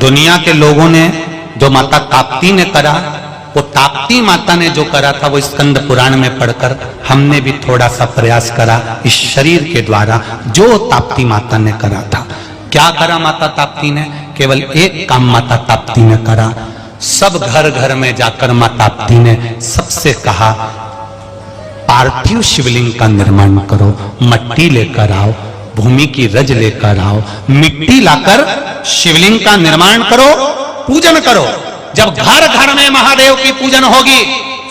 दुनिया के लोगों ने जो माता ताप्ती ने करा, वो ताप्ती माता ने जो करा था वो स्कंद पुराण में पढ़कर हमने भी थोड़ा सा प्रयास करा इस शरीर के द्वारा जो ताप्ती माता ने करा था। क्या करा माता ताप्ती ने? केवल एक काम माता ताप्ती ने करा। सब घर घर में जाकर माता ताप्ती ने सबसे कहा, पार्थिव शिवलिंग का निर्माण करो, मट्टी लेकर आओ, भूमि की रज लेकर आओ, मिट्टी लाकर शिवलिंग का निर्माण करो, पूजन करो। जब घर घर में महादेव की पूजन होगी,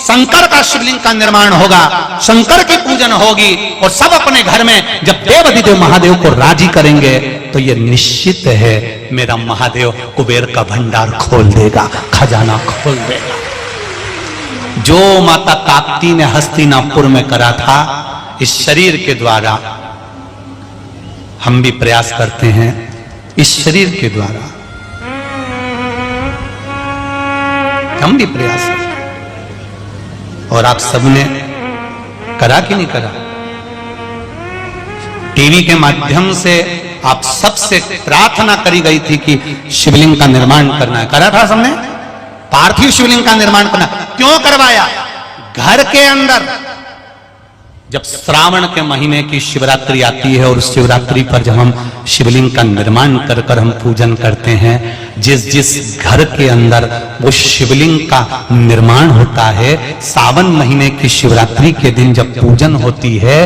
शंकर का शिवलिंग का निर्माण होगा, शंकर की पूजन होगी और सब अपने घर में जब देवाधिदेव महादेव को राजी करेंगे तो यह निश्चित है मेरा महादेव कुबेर का भंडार खोल देगा, खजाना खोल देगा। जो माता ताप्ती ने हस्तिनापुर में करा था इस शरीर के द्वारा, हम भी प्रयास करते हैं इस शरीर के द्वारा, हम भी प्रयास करते हैं। और आप सबने करा कि नहीं करा? टीवी के माध्यम से आप सबसे प्रार्थना करी गई थी कि शिवलिंग का निर्माण करना है, करा था सबने? पार्थिव शिवलिंग का निर्माण करना। क्यों करवाया? घर के अंदर जब श्रावण के महीने की शिवरात्रि आती है और उस शिवरात्रि पर जब हम शिवलिंग का निर्माण कर कर हम पूजन करते हैं, जिस जिस घर के अंदर वो शिवलिंग का निर्माण होता है, सावन महीने की शिवरात्रि के दिन जब पूजन होती है,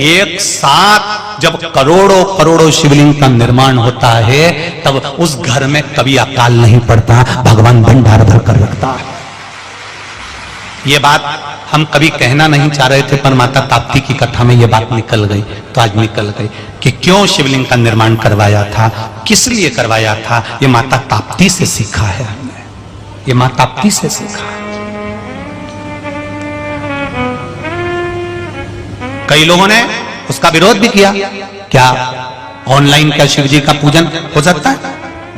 एक साथ जब करोड़ों करोड़ों शिवलिंग का निर्माण होता है, तब उस घर में कभी अकाल नहीं पड़ता, भगवान भंडार भर कर रखता है। ये बात हम कभी कहना नहीं चाह रहे थे, पर माता ताप्ती की कथा में ये बात निकल गई, तो आज निकल गई कि क्यों शिवलिंग का निर्माण करवाया था, किस लिए करवाया था। ये माता ताप्ती से सीखा है हमने, ये माता ताप्ती से सीखा है। कई लोगों ने उसका विरोध भी किया, क्या ऑनलाइन क्या शिव जी का पूजन हो सकता है?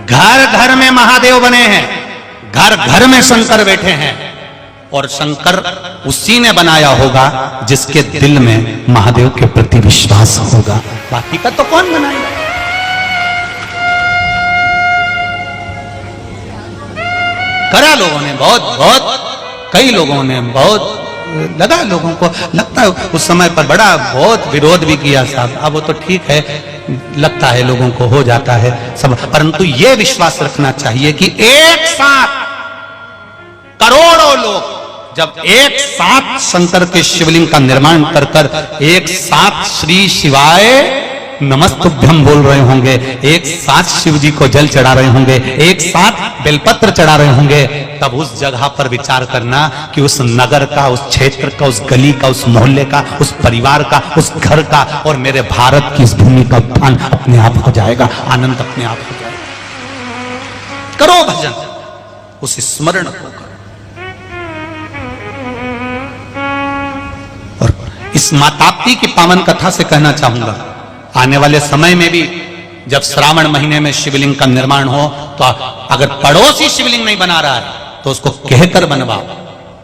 घर घर में महादेव बने हैं, घर घर में शंकर बैठे हैं, और शंकर उसी ने बनाया होगा जिसके दिल में महादेव के प्रति विश्वास होगा, बाकी का तो कौन बनाएगा? करा लोगों ने बहुत कई लोगों ने बहुत लगा, लोगों को लगता है उस समय पर बड़ा बहुत विरोध भी किया साहब। अब वो तो ठीक है, लगता है लोगों को हो जाता है सब, परंतु ये विश्वास रखना चाहिए कि एक साथ करोड़ों लोग जब एक साथ शंकर के शिवलिंग का निर्माण कर कर एक साथ श्री शिवाय नमस्तुभ्यम बोल रहे होंगे, एक साथ शिव जी को जल चढ़ा रहे होंगे, एक साथ बेलपत्र चढ़ा रहे होंगे, तब उस जगह पर विचार करना कि उस नगर का, उस क्षेत्र का, उस गली का, उस मोहल्ले का, उस परिवार का, उस घर का और मेरे भारत की इस भूमि का उत्थान अपने आप हो जाएगा, आनंद अपने आप हो जाएगा। करो भजन, उस स्मरण को करो। और इस माता ताप्ती की पावन कथा से कहना चाहूंगा, आने वाले समय में भी जब श्रावण महीने में शिवलिंग का निर्माण हो, तो अगर पड़ोसी शिवलिंग नहीं बना रहा है तो उसको कहकर बनवाओ,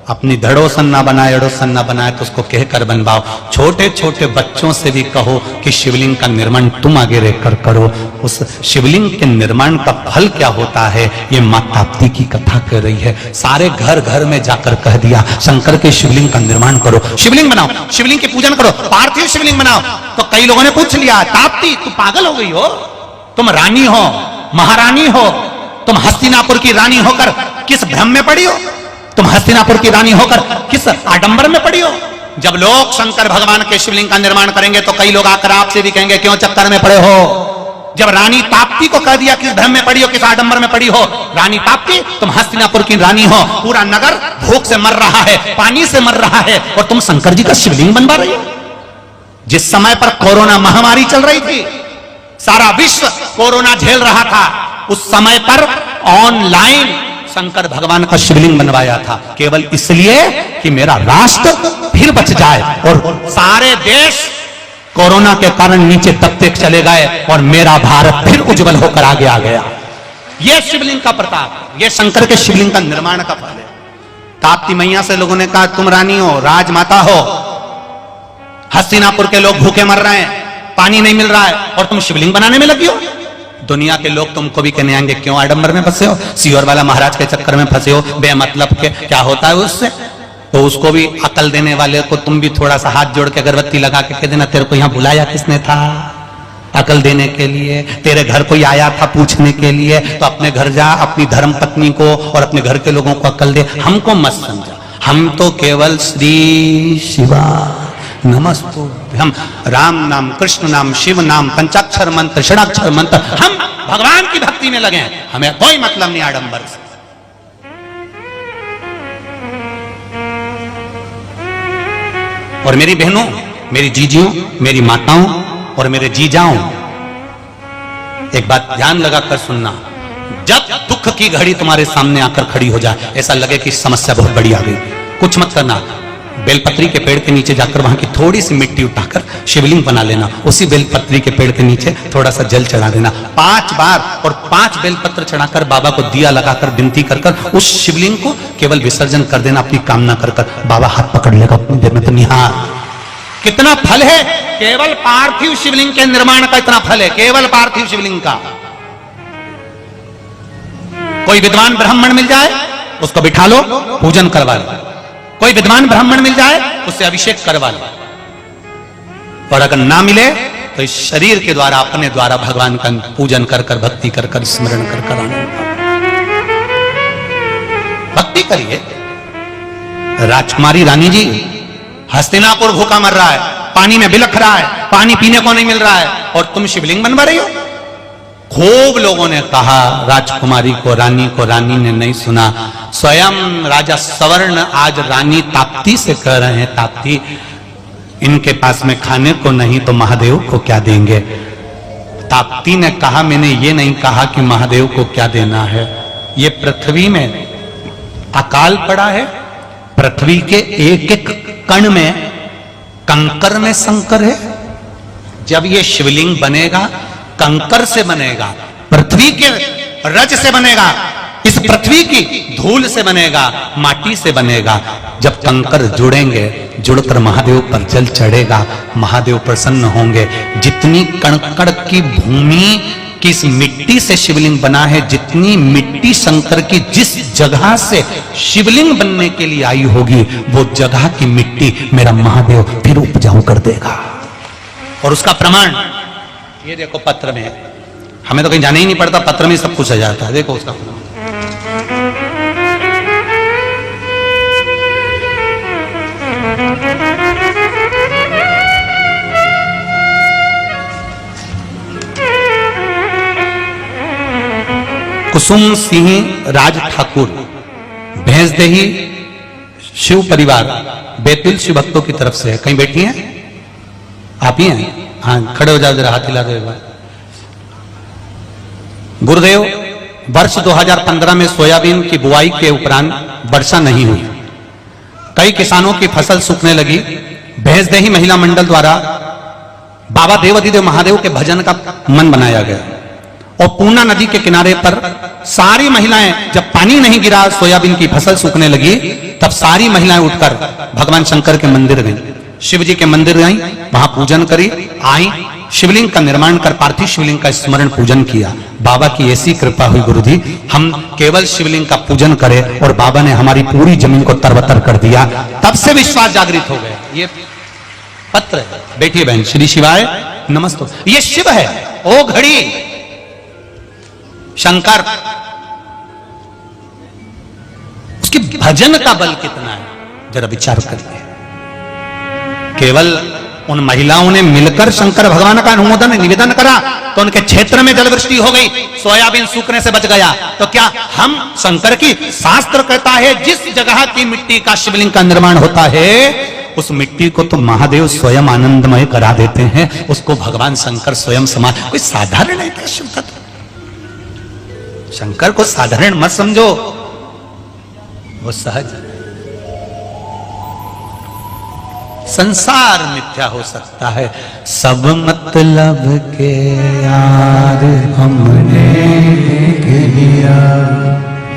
अपनी धड़ोसन ना बनाए, अड़ोसन ना बनाए तो उसको कहकर बनवाओ। छोटे छोटे बच्चों से भी कहो कि शिवलिंग का निर्माण तुम आगे रहकर करो। उस शिवलिंग के निर्माण का फल क्या होता है, ये माता ताप्ती की कथा कह रही है। सारे घर घर में जाकर कह दिया, शंकर के शिवलिंग का निर्माण करो, शिवलिंग बनाओ, शिवलिंग की पूजन करो, पार्थिव शिवलिंग बनाओ। तो कई लोगों ने पूछ लिया, ताप्ती तू पागल हो गई हो, तुम रानी हो, महारानी हो, तुम हस्तिनापुर की रानी होकर किस भ्रम में पड़ी हो, तुम हस्तिनापुर की रानी होकर किस आडंबर में पड़ी हो। जब लोग शंकर भगवान के शिवलिंग का निर्माण करेंगे तो कई लोग आकर आपसे भी कहेंगे क्यों चक्कर में पड़े हो। जब रानी ताप्ती को कह दिया किस भ्रम में पड़ी हो, किस आडंबर में पड़ी हो, रानी ताप्ती तुम हस्तिनापुर की रानी हो, पूरा नगर भूख से मर रहा है, पानी से मर रहा है, और तुम शंकर जी का शिवलिंग बनवा रही हो। जिस समय पर कोरोना महामारी चल रही थी, सारा विश्व कोरोना झेल रहा था, उस समय पर ऑनलाइन शंकर भगवान का शिवलिंग बनवाया था, केवल इसलिए कि मेरा राष्ट्र फिर बच जाए। और सारे देश कोरोना के कारण नीचे दबते चले गए और मेरा भारत फिर उज्जवल होकर आगे आ गया। यह शिवलिंग का प्रताप, यह शंकर के शिवलिंग का निर्माण का फल है। ताप्ती मैया से लोगों ने कहा तुम रानी हो, राजमाता हो, हस्तिनापुर के लोग भूखे मर रहे हैं, पानी नहीं मिल रहा है और तुम शिवलिंग बनाने में लगी हो। दुनिया के लोग तुमको भी कहने आएंगे क्यों आडंबर में फंसे हो, सीहोर वाला महाराज के चक्कर में फंसे हो, बेमतलब के क्या होता है उससे। तो उसको भी अकल देने वाले को तुम भी थोड़ा सा हाथ जोड़ के अगरबत्ती लगा के कह देना तेरे को यहां बुलाया किसने था, अकल देने के लिए। तेरे घर कोई आया था पूछने के लिए, तो अपने घर जा, अपनी धर्म पत्नी को और अपने घर के लोगों को अकल दे, हमको मत समझा। हम तो केवल श्री शिवा नमस्तुभ्यम, राम नाम, कृष्ण नाम, शिव नाम, पंचाक्षर मंत्र, षडाक्षर मंत्र, हम भगवान की भक्ति में लगे हैं, हमें कोई मतलब नहीं आडंबर से। और मेरी बहनों, मेरी जीजियों, मेरी माताओं और मेरे जीजाओं, एक बात ध्यान लगाकर सुनना, जब दुख की घड़ी तुम्हारे सामने आकर खड़ी हो जाए, ऐसा लगे कि समस्या बहुत बड़ी आ गई, कुछ मत करना, बेलपत्री के पेड़ के नीचे जाकर वहां की थोड़ी सी मिट्टी उठाकर शिवलिंग बना लेना, उसी बेलपत्री के पेड़ के नीचे थोड़ा सा जल चढ़ा देना 5 बार, और 5 बेलपत्र चढ़ाकर बाबा को दिया लगाकर विनती कर कर उस शिवलिंग को केवल विसर्जन कर देना, अपनी कामना कर कर। बाबा हाथ पकड़ लेगा उतनी देर में, तो निहार कितना फल है केवल पार्थिव शिवलिंग के निर्माण का, इतना फल है केवल पार्थिव शिवलिंग का। कोई विद्वान ब्राह्मण मिल जाए उसको बिठा लो, पूजन करवा लो, कोई विद्वान ब्राह्मण मिल जाए उससे अभिषेक करवा लो, और अगर ना मिले तो इस शरीर के द्वारा, अपने द्वारा भगवान का पूजन कर कर, भक्ति कर कर, स्मरण कर कर आनंद भक्ति करिए। राजकुमारी रानी जी, हस्तिनापुर भूखा मर रहा है, पानी में बिलख रहा है, पानी पीने को नहीं मिल रहा है, और तुम शिवलिंग बनवा रही हो। खूब लोगों ने कहा राजकुमारी को, रानी को, रानी ने नहीं सुना। स्वयं राजा सवर्ण आज रानी ताप्ती से कह रहे हैं, ताप्ती इनके पास में खाने को नहीं तो महादेव को क्या देंगे। ताप्ती ने कहा मैंने ये नहीं कहा कि महादेव को क्या देना है, ये पृथ्वी में अकाल पड़ा है, पृथ्वी के एक एक कण में, कंकर में शंकर है। जब ये शिवलिंग बनेगा कंकर से बनेगा, पृथ्वी के रज से बनेगा, इस पृथ्वी की धूल से बनेगा, माटी से बनेगा। जब कंकर जुड़ेंगे, जुड़कर महादेव पर जल चढ़ेगा, महादेव प्रसन्न होंगे। जितनी कणकड़ की भूमि की इस मिट्टी से शिवलिंग बना है, जितनी मिट्टी शंकर की जिस जगह से शिवलिंग बनने के लिए आई होगी, वो जगह की मिट्टी मेरा महादेव फिर उपजाऊ कर देगा। और उसका प्रमाण ये देखो पत्र में, हमें तो कहीं जाने ही नहीं पड़ता, पत्र में सब कुछ आ जाता है। देखो उसका प्रमाण, कुसुम सिंह राज ठाकुर, भैंसदेही शिव परिवार, बैतूल शिव भक्तों की तरफ से है। कहीं बैठी हैं आप ही हैं? हाँ, खड़े हो जाओ जरा, हाथ हिला दो एक बार। गुरुदेव, वर्ष 2015 में सोयाबीन की बुआई के उपरांत वर्षा नहीं हुई, कई किसानों की फसल सूखने लगी। भैंसदेही महिला मंडल द्वारा बाबा देवाधिदेव महादेव के भजन का मन बनाया गया, और पूर्णा नदी के किनारे पर सारी महिलाएं, जब पानी नहीं गिरा, सोयाबीन की फसल सूखने लगी, तब सारी महिलाएं उठकर भगवान शंकर के मंदिर गईं, शिव जी के मंदिर गईं, वहां पूजन करी, आई, शिवलिंग का निर्माण कर पार्थिव शिवलिंग का स्मरण पूजन किया। बाबा की ऐसी कृपा हुई गुरुजी, हम केवल शिवलिंग का पूजन करें और बाबा ने हमारी पूरी जमीन को तरबतर कर दिया। तब से विश्वास जागृत हो गया। ये पत्र है, बैठिए बहन, श्री शिवाय नमस्ते। ये शिव है, ओ घड़ी शंकर, उसके भजन का बल कितना है जरा विचार करिए। केवल उन महिलाओं ने मिलकर शंकर भगवान का अनुमोदन निवेदन करा तो उनके क्षेत्र में जलवृष्टि हो गई, सोयाबीन सूखने से बच गया। तो क्या हम शंकर की, शास्त्र कहता है जिस जगह की मिट्टी का शिवलिंग का निर्माण होता है, उस मिट्टी को तो महादेव स्वयं आनंदमय करा देते हैं, उसको भगवान शंकर स्वयं समान। कोई साधारण नहीं था शिव तत्व, शंकर को साधारण मत समझो, वो सहज। संसार मिथ्या हो सकता है, सब मतलब के यार हमने देख लिया,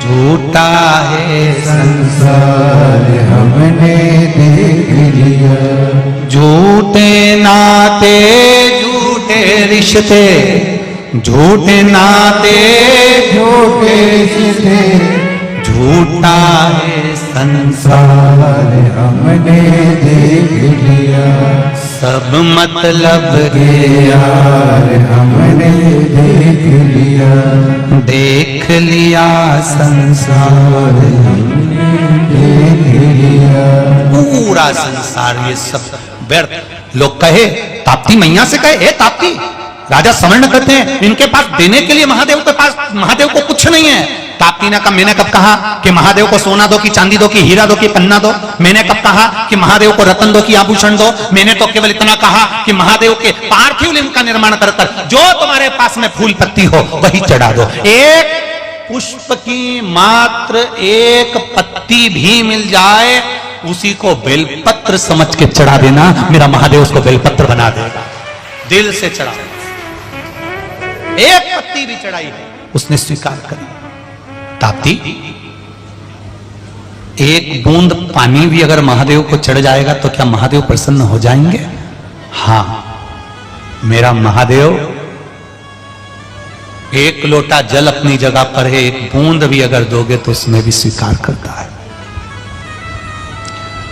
झूठा है संसार हमने देख लिया, झूठे नाते झूठे रिश्ते झूठे नाते झूठे रिश्ते झूठा है संसार, सार हमने देख लिया, सब मतलब के यार हमने देख लिया, देख लिया संसार, हमने देख लिया। पूरा संसार ये सब व्यर्थ। लोग कहे, ताप्ती मैया से कहे, हे ताप्ती, राजा समर्ण कहते हैं इनके पास देने के लिए महादेव के पास, महादेव को कुछ नहीं है। ताप्ती ने कहा, मैंने कब कहा कि महादेव को सोना दो कि चांदी दो कि हीरा दो कि पन्ना दो? मैंने कब कहा कि महादेव को रतन दो कि आभूषण दो? मैंने तो केवल इतना कहा कि महादेव के पार्थिव लिंग का निर्माण कर कर जो तुम्हारे पास में फूल पत्ती हो वही चढ़ा दो। एक पुष्प की मात्र एक पत्ती भी मिल जाए, उसी को बेलपत्र समझ के चढ़ा देना, मेरा महादेव उसको बेलपत्र बना देगा। दिल से चढ़ा, एक पत्ती भी चढ़ाई है उसने स्वीकार करी। ताप्ती, एक बूंद पानी भी अगर महादेव को चढ़ जाएगा तो क्या महादेव प्रसन्न हो जाएंगे? हां, मेरा महादेव एक लोटा जल अपनी जगह पर है, एक बूंद भी अगर दोगे तो उसमें भी स्वीकार करता है।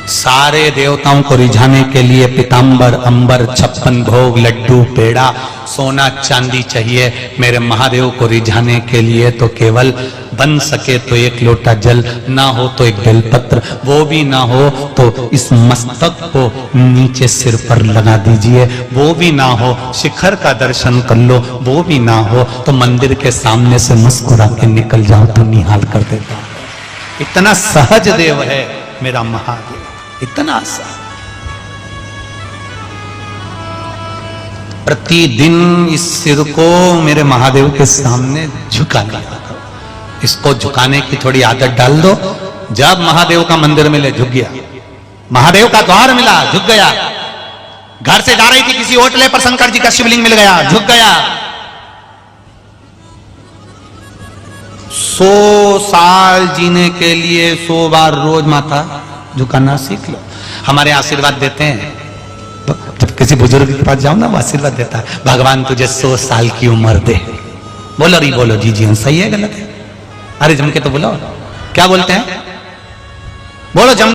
सारे देवताओं को रिझाने के लिए पीतांबर, अंबर, 56 भोग, लड्डू, पेड़ा, सोना चांदी चाहिए। मेरे महादेव को रिझाने के लिए तो केवल बन सके तो एक लोटा जल, ना हो तो एक बेलपत्र, वो भी ना हो तो इस मस्तक को नीचे सिर पर लगा दीजिए, वो भी ना हो शिखर का दर्शन कर लो, वो भी ना हो तो मंदिर के सामने से मुस्कुरा के निकल जाओ तो निहाल कर देता। इतना सहज देव है मेरा महादेव, इतना सा। प्रतिदिन इस सिर को मेरे महादेव के सामने झुका लिया करो। इसको झुकाने की थोड़ी आदत डाल दो। जब महादेव का मंदिर मिले झुक गया, महादेव का द्वार मिला झुक गया, घर से जा रही थी किसी होटल पर शंकर जी का शिवलिंग मिल गया झुक गया। 100 साल जीने के लिए 100 बार रोज माथा झुकाना सीख लो। हमारे आशीर्वाद देते हैं, जब किसी बुजुर्ग के पास जाओ ना वो आशीर्वाद देता है, भगवान तुझे 100 साल की उम्र दे। बोलो री बोलो जी जी सही है गलत है? अरे जम के तो बोलो, क्या बोलते हैं? बोलो जम